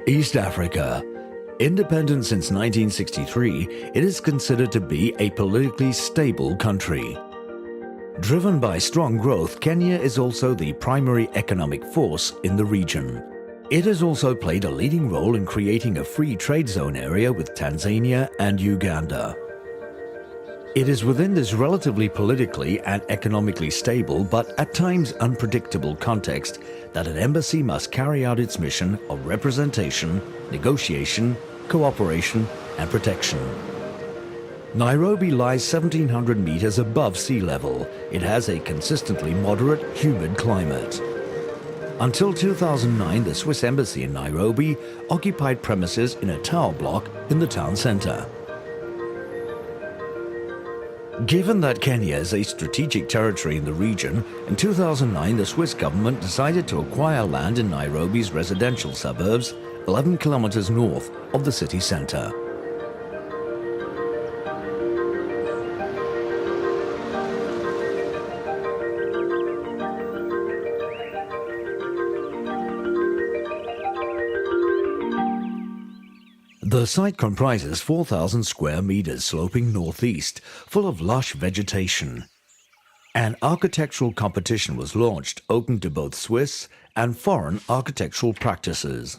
East Africa. Independent since 1963, it is considered to be a politically stable country. Driven by strong growth, Kenya is also the primary economic force in the region. It has also played a leading role in creating a free trade zone area with Tanzania and Uganda. It is within this relatively politically and economically stable but at times unpredictable context that an embassy must carry out its mission of representation, negotiation, cooperation and protection. Nairobi lies 1,700 meters above sea level. It has a consistently moderate, humid climate. Until 2009, the Swiss embassy in Nairobi occupied premises in a tower block in the town center. Given that Kenya is a strategic territory in the region, in 2009 the Swiss government decided to acquire land in Nairobi's residential suburbs, 11 kilometers north of the city center. The site comprises 4,000 square meters sloping northeast, full of lush vegetation. An architectural competition was launched, open to both Swiss and foreign architectural practices.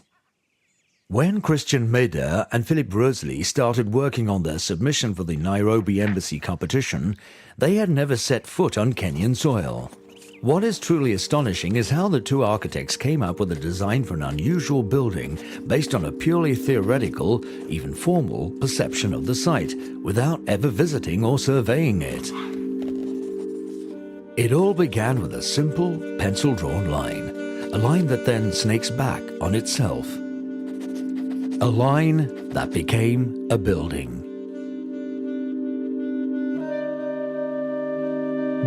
When Christian Meder and Philip Rösli started working on their submission for the Nairobi Embassy competition, they had never set foot on Kenyan soil. What is truly astonishing is how the two architects came up with a design for an unusual building based on a purely theoretical, even formal, perception of the site, without ever visiting or surveying it. It all began with a simple, pencil-drawn line, a line that then snakes back on itself. A line that became a building.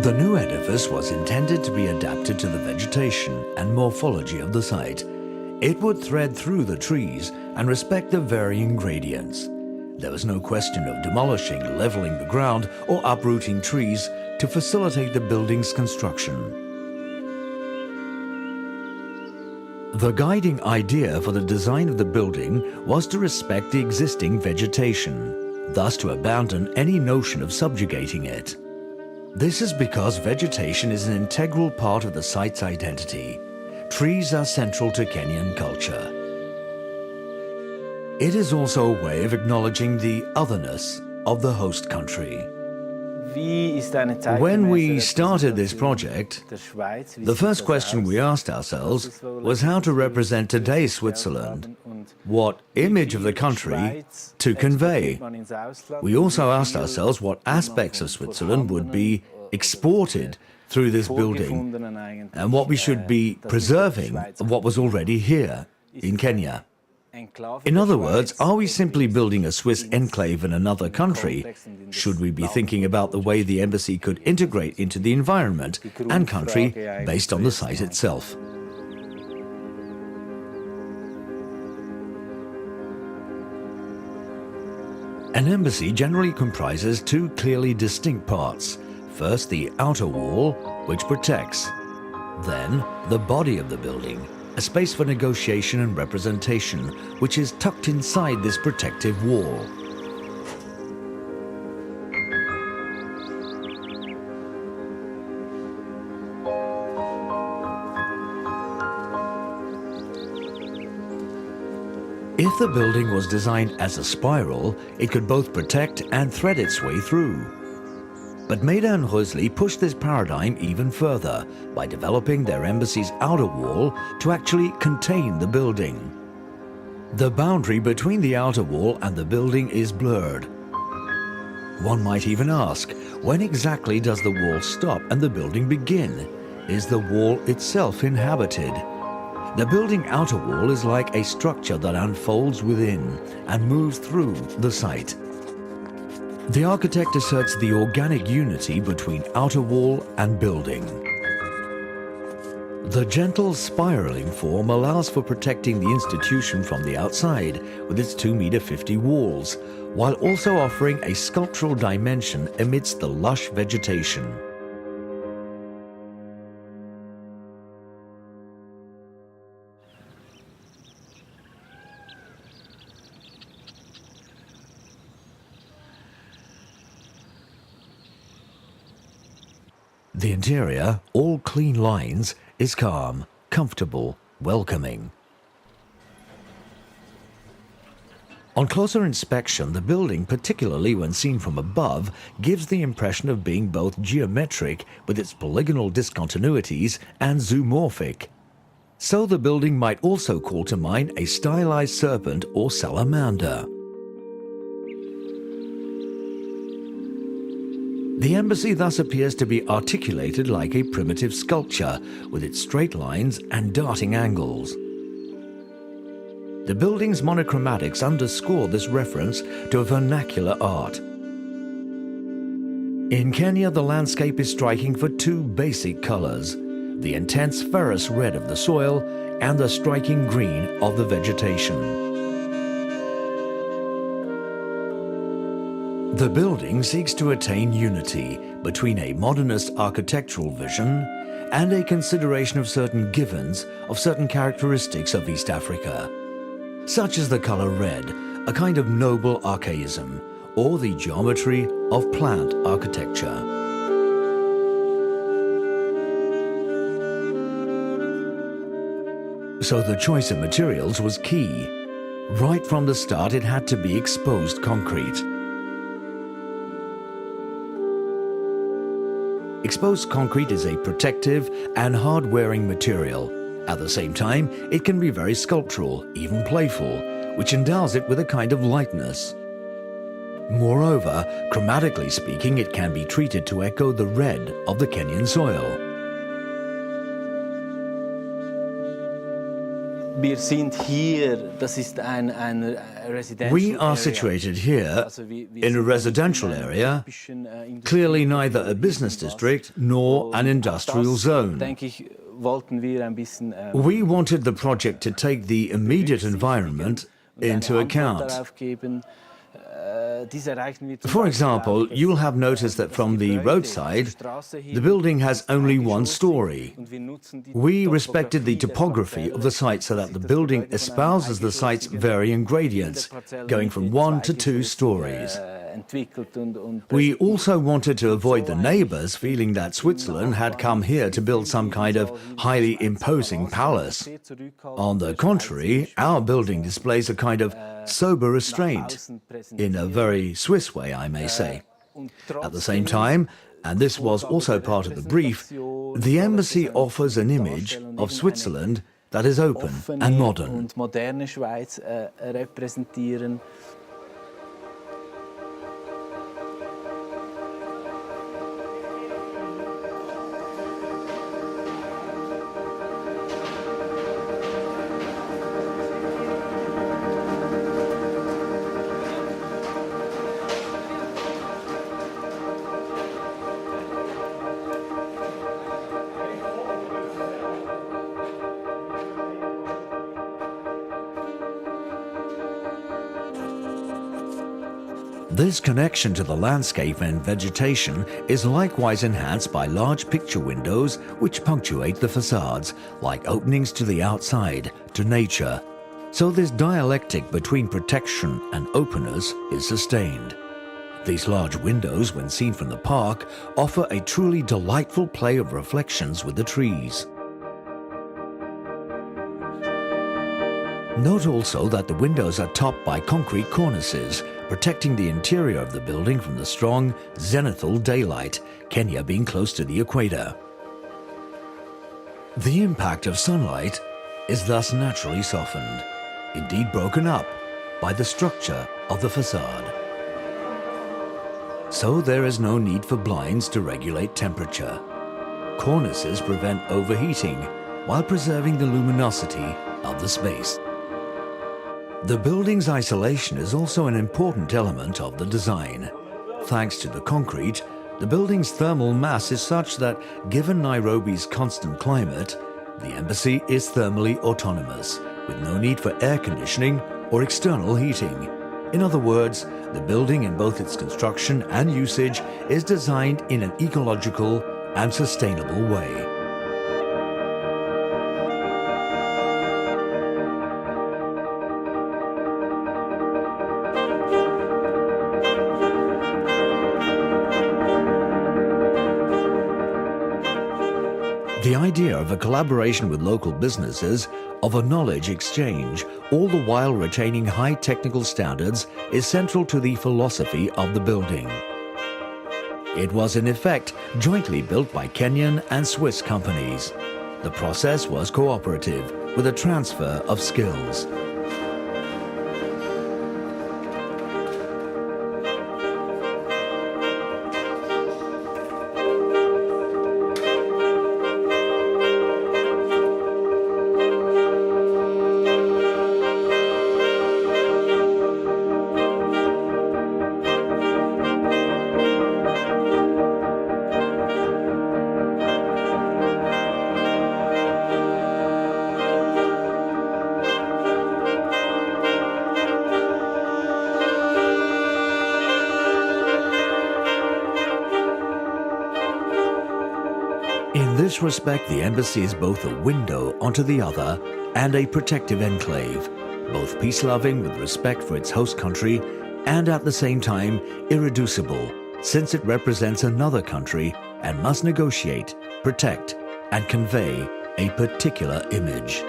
The new edifice was intended to be adapted to the vegetation and morphology of the site. It would thread through the trees and respect the varying gradients. There was no question of demolishing, leveling the ground, or uprooting trees to facilitate the building's construction. The guiding idea for the design of the building was to respect the existing vegetation, thus to abandon any notion of subjugating it. This is because vegetation is an integral part of the site's identity. Trees are central to Kenyan culture. It is also a way of acknowledging the otherness of the host country. When we started this project, the first question we asked ourselves was how to represent today's Switzerland, what image of the country to convey. We also asked ourselves what aspects of Switzerland would be exported through this building and what we should be preserving of what was already here in Kenya. In other words, are we simply building a Swiss enclave in another country? Should we be thinking about the way the embassy could integrate into the environment and country based on the site itself? An embassy generally comprises two clearly distinct parts. First, the outer wall, which protects. Then, the body of the building, a space for negotiation and representation, which is tucked inside this protective wall. If the building was designed as a spiral, it could both protect and thread its way through. But Meder and Rösli pushed this paradigm even further by developing their embassy's outer wall to actually contain the building. The boundary between the outer wall and the building is blurred. One might even ask, when exactly does the wall stop and the building begin? Is the wall itself inhabited? The building outer wall is like a structure that unfolds within and moves through the site. The architect asserts the organic unity between outer wall and building. The gentle spiraling form allows for protecting the institution from the outside with its 2.50 meter walls, while also offering a sculptural dimension amidst the lush vegetation. The interior, all clean lines, is calm, comfortable, welcoming. On closer inspection, the building, particularly when seen from above, gives the impression of being both geometric with its polygonal discontinuities and zoomorphic. So the building might also call to mind a stylized serpent or salamander. The embassy thus appears to be articulated like a primitive sculpture, with its straight lines and darting angles. The building's monochromatics underscore this reference to a vernacular art. In Kenya, the landscape is striking for two basic colors: the intense ferrous red of the soil and the striking green of the vegetation. The building seeks to attain unity between a modernist architectural vision and a consideration of certain givens, of certain characteristics of East Africa, such as the color red, a kind of noble archaism, or the geometry of plant architecture. So the choice of materials was key. Right from the start, it had to be exposed concrete. Exposed concrete is a protective and hard-wearing material. At the same time, it can be very sculptural, even playful, which endows it with a kind of lightness. Moreover, chromatically speaking, it can be treated to echo the red of the Kenyan soil. We are situated here in a residential area, clearly neither a business district nor an industrial zone. We wanted the project to take the immediate environment into account. For example, you will have noticed that from the roadside, the building has only one story. We respected the topography of the site so that the building espouses the site's varying gradients, going from 1 to 2 stories. We also wanted to avoid the neighbors feeling that Switzerland had come here to build some kind of highly imposing palace. On the contrary, our building displays a kind of sober restraint, in a very Swiss way, I may say. At the same time, and this was also part of the brief, the embassy offers an image of Switzerland that is open and modern. This connection to the landscape and vegetation is likewise enhanced by large picture windows which punctuate the facades, like openings to the outside, to nature. So this dialectic between protection and openness is sustained. These large windows, when seen from the park, offer a truly delightful play of reflections with the trees. Note also that the windows are topped by concrete cornices, protecting the interior of the building from the strong zenithal daylight, Kenya being close to the equator. The impact of sunlight is thus naturally softened, indeed broken up, by the structure of the facade. So there is no need for blinds to regulate temperature. Cornices prevent overheating while preserving the luminosity of the space. The building's isolation is also an important element of the design. Thanks to the concrete, the building's thermal mass is such that, given Nairobi's constant climate, the embassy is thermally autonomous, with no need for air conditioning or external heating. In other words, the building in both its construction and usage is designed in an ecological and sustainable way. The idea of a collaboration with local businesses, of a knowledge exchange, all the while retaining high technical standards, is central to the philosophy of the building. It was in effect jointly built by Kenyan and Swiss companies. The process was cooperative, with a transfer of skills. In this respect, the embassy is both a window onto the other and a protective enclave, both peace-loving with respect for its host country and at the same time irreducible, since it represents another country and must negotiate, protect, and convey a particular image.